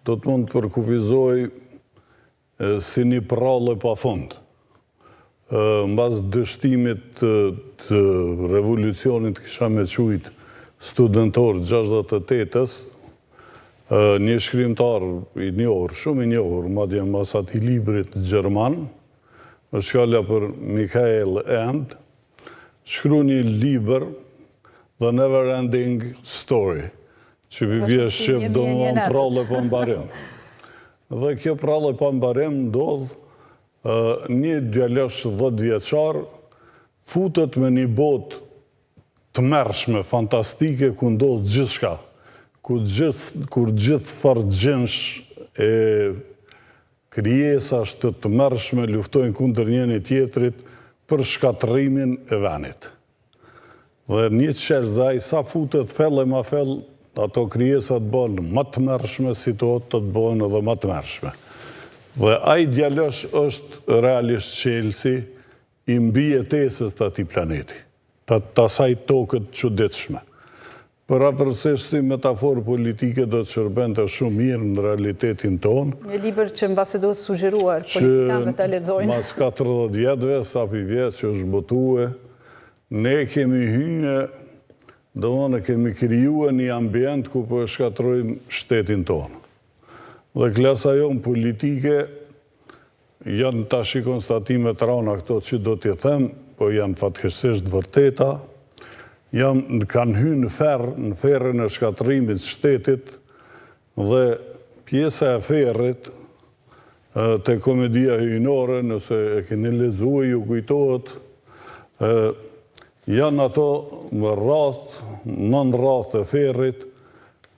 do të mund të përkufizoj si një prallë pa fund. Mbas dështimit të revolucionit kisha me qujt studentor 68-ës, një shkrimtar i njohur, shumë i njohur, madje mbas atij librit gjerman, është fjala për Michael Ende, shkru një libër The Never Ending Story, që bje shqip do më prallë pa mbarim. Dhe kjo prallë pa mbarim ndodh një djalosh 10 vjeçar futet me një botë të mërshme, fantastike, ku ndodh gjithçka, kur gjithë fargjinsh e krijesa të mërshme luftojnë kundër njëri tjetrit për shkatërimin e venit. Dhe një qelzaj, sa futet fell e ma fell, ato krijesat bëhen më të mërshme, situatat të bëhen edhe më të mërshme. Dhe ai djalosh është realisht qelsi i mbijetesës të atij planeti, të asaj tokët çuditshme. Përafërsisht si metaforë politike do të shërbente shumë mirë në realitetin tonë. Një libër që mbase do të sugjeruar politikanëve ta lexojnë. Mas 40 vjetëve, sa pi vjetë që është botue, ne kemi hyrë, domethënë kemi krijuar një ambient ku po shkatrojmë shtetin tonë. Dhe klasa jonë politike janë tash konstatimet rana këto që do t'i them, po janë fatkeqësisht vërteta. Kanë hyrë në ferrën e shkatërimit shtetit dhe pjesa e ferrit te komedia hyjnore, nëse e keni lexuar ju kujtohet, janë ato nën rrath të ferrit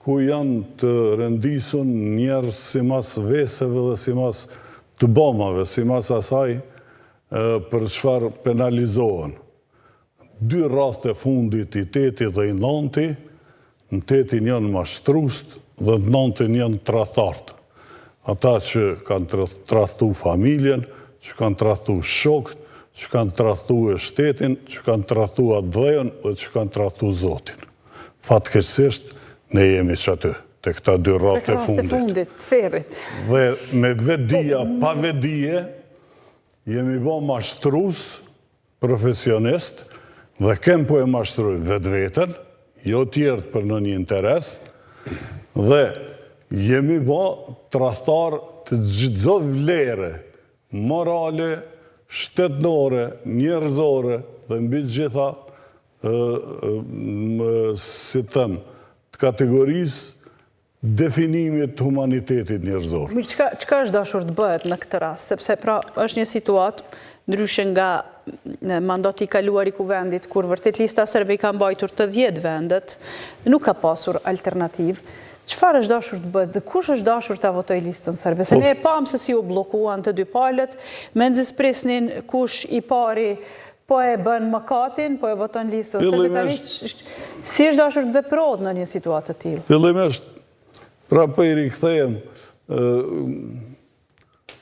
ku janë të rendisur njerëz simas veseve dhe simas të bomave, simas asaj për çfarë penalizohen. 2 rrath të fundit i 8 dhe i 9, në 8 janë mashtrues dhe në 9 janë tradhtarë. Ata që kanë tradhtu familjen, që kanë tradhtu shokët, që kanë tradhtu shtetin, që kanë tradhtu atë dhejën dhe që kanë tradhtu Zotin. Fatkeqësisht ne jemi aty, te këta 2 rrath të fundit. Ferrit. Dhe me vetdia, pa vetdije, jemi bë mashtrues profesionist. Dhe kem po e mashtrojnë vetveten, jo tjertë për në një interes, dhe jemi bo tradhtar të çdo vlere, morale, shtetnore, njerëzore, dhe mbi të gjitha, si them, të kategorisë definimit të humanitetit njerëzor. Çka është dashur të bëhet në këtë rast? Sepse pra është një situatë ndryshe nga mandati i kaluar i kuvendit, kur vërtet lista serbe i ka mbajtur të 10 vendet, nuk ka pasur alternativë. Çfarë është dashur të bëhet dhe kush është dashur ta votojë listën serbe? Se ne e pam se si u bllokuan të 2 palët, mendjes prisnin kush i pari po e bën mëkatin, po e voton listën serbe. Tani si është dashur të veprohet në një situatë të tillë? Fillimisht, pra po i rikthehem,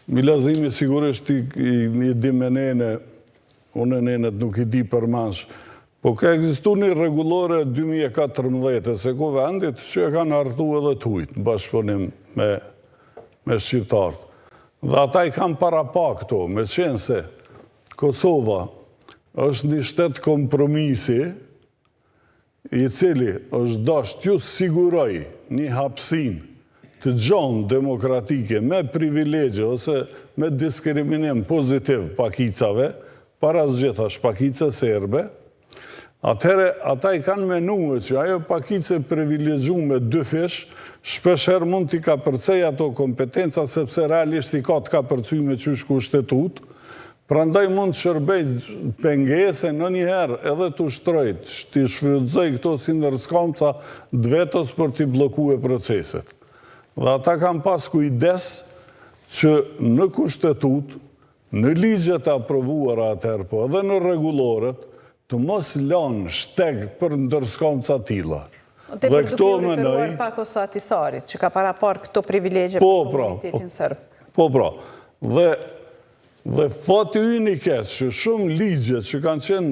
Milazimi sigurisht i di me nene, unë nenet nuk i di përmansh, po ka ekzistu një regulore 2014, se ku vendit që e kanë hartu edhe të hujt, në bashkëpunim me shqiptarët. Dhe ata i kanë para pa këto, me qenë se Kosova është një shtet kompromisi, i cili është dasht ju siguroj një hapsin të gjonë demokratike me privilegje ose me diskriminim pozitiv pakicave, para zgjithash pakice serbe, atëhere ata i kanë menuar që ajo pakice privilegjuar me 2 fish, shpesher mund t'i ka përcej ato kompetenca, sepse realisht i ka t'ka përcuj me qysh kushtetut, prandaj mund të shërbej pengese në njëherë edhe t'u shtrojt, t'i shfrytëzoj këto si ndërskamca dvetos për t'i blokue proceset. Dhe ata kanë pas kujdes që në kushtetut, në ligjet e aprovuara atëherë, po edhe në rregulloret, të mos lanë shteg për ndërskamca tilla. Dhe këto menoj Pakos Atisarit, që ka para par këto privilegje për komunitetin serb. Po pra. Dhe fati unikes që shumë ligjet që kanë qenë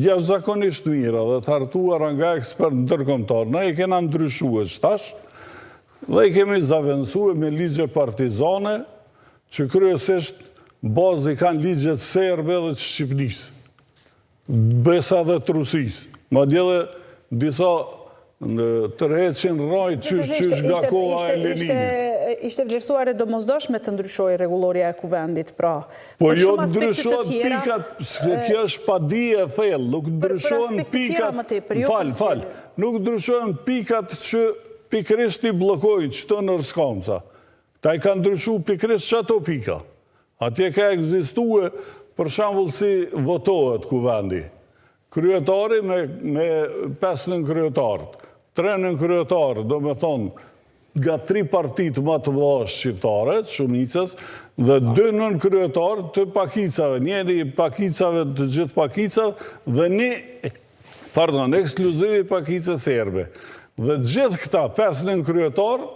jashtëzakonisht mira dhe të hartuara nga ekspert ndërkombëtar, ne i kena ndryshuar shtash, Dhe i kemi zavendësue me ligje partizane, që kryesisht bazë i kanë ligjet serbe dhe të Shqipnisë, besa dhe të Rusisë. Ma dje dhe disa tërheqin rajt qysh nga koha e Leninit. Ishte vlerësuar e domosdoshme të ndryshoj rregulloria e kuvendit, pra. Po jo ndryshojnë pikat, kjo është padije e thellë, nuk ndryshojnë pikat, nuk ndryshojnë pikat që pikrisht i blokojnë qëto në rëskamca. Ta i ka ndryshu pikrisht që ato pika. Atje ka egzistue, për shambull si votohet kuvendi. Kryetari me 5 nën kryetarët. 3 nën kryetarë, do me thonë, nga 3 partit më të mëdha shqiptare, shumicës, dhe 2 nën kryetarë të pakicave, njëri pakicave të gjithë pakicave, dhe një, ekskluzivi pakice serbe. Dhe gjithë këta 5 nën kryetarë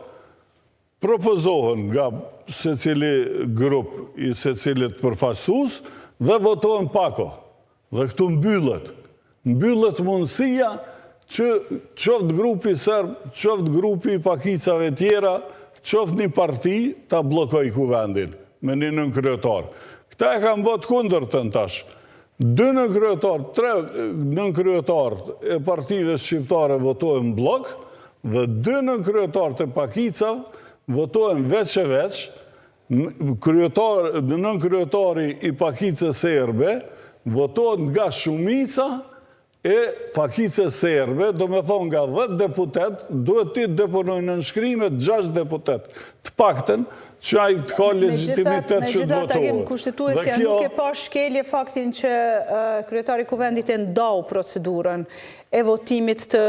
propozohen nga se cili grup i se cilit përfaqësues dhe votohen pako. Dhe këtu mbyllet mundësia që qoftë grupi serb, qoftë grupi i pakicave tjera, qoftë një parti ta blokoj kuvendin me një nën kryetar. Këta e kanë bot kundër të në tash. 2 nën kryetar, 3 nën kryetar e partive shqiptare votohen blok, dhe 2 nën kryetar të pakicave votohen veç e veç, nën kryetari i pakice serbe votohen nga shumica e pakice serbe, do me thonë nga 10 deputet, duhet ti deponojnë në nënshkrimet 6 deputet, të pakten, që ai të ka legitimitet që të votohet. Kushtetuesja nuk e pa shkelje faktin që kryetari kuvendit e ndau procedurën e votimit të...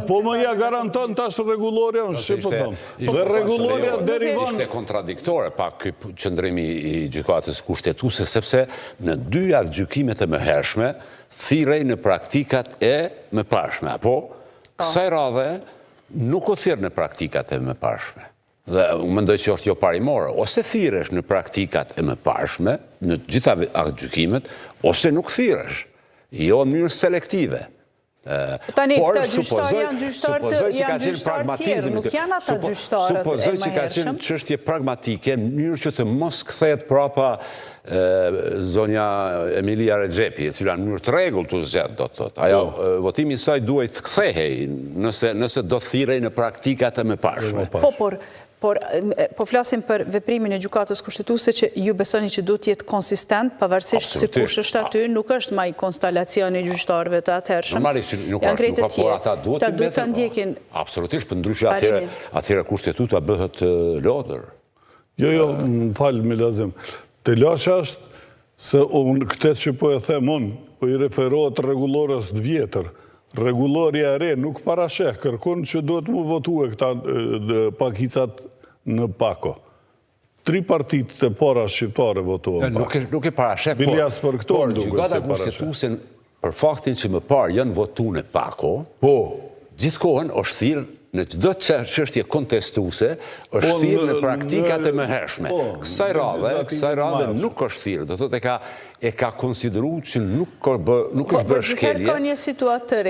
Po më ja garanton tash rregulloria në Shqipëton. Dhe rregulloria derivan... Ishte kontradiktore pak qëndrimi i gjykatës kushtetuese, sepse në 2 atë gjykimet e mëhershme, thirrej në praktikat e mëparshme. Apo, kësaj radhe nuk o thirë në praktikat e mëparshme. Dhe unë mendoj që është jo parimore, ose thiresh në praktikat e mëparshme, në gjitha atë gjykimet, ose nuk thiresh, jo në mënyrë selektive. Tani, këta gjyqtar janë gjyqtar tjerë, nuk janë ata gjyqtarët e Supozoj që ka qenë çështje pragmatike, në mënyrë që të mos kthehet prapa zonja Emilia Rexhepi, e cila në mënyrë të rregullt të zgjedh, do të thotë. Ajo votimi i saj duhet të kthehej nëse do të thirrej në praktikat e mëparshme. Po flasim për veprimin e gjykatës kushtetuese që ju besoni që duhet jetë konsistent, pavarësisht se kush është aty, nuk është më ai konstalacioni i gjyqtarëve të atëhershëm. Normalisht nuk ka, por ata duhet ta ndjekin. Absolutisht, për ndryshe atëherë kushtetuta bëhet lodër. Jo, më falë, Milazim. Të lasha është se këtë që po e them unë, po i referohet rregullorës të vjetër. Rregulloria e re nuk parasheh, kërkon që duhet mu votue këta pakicat në pako. 3 partitë të para shqiptare votuan pako. Nuk e parasheh, por gjykata kushtetuese për faktin që më parë janë votu në pako, gjithkohën është thirrë në çdo çështje kontestuese, është thirrë në praktikat e mëhershme. Kësaj radhe nuk është thirrë, do thotë e ka konsideruar që nuk është bërë shkelje. Ka një situatë të re.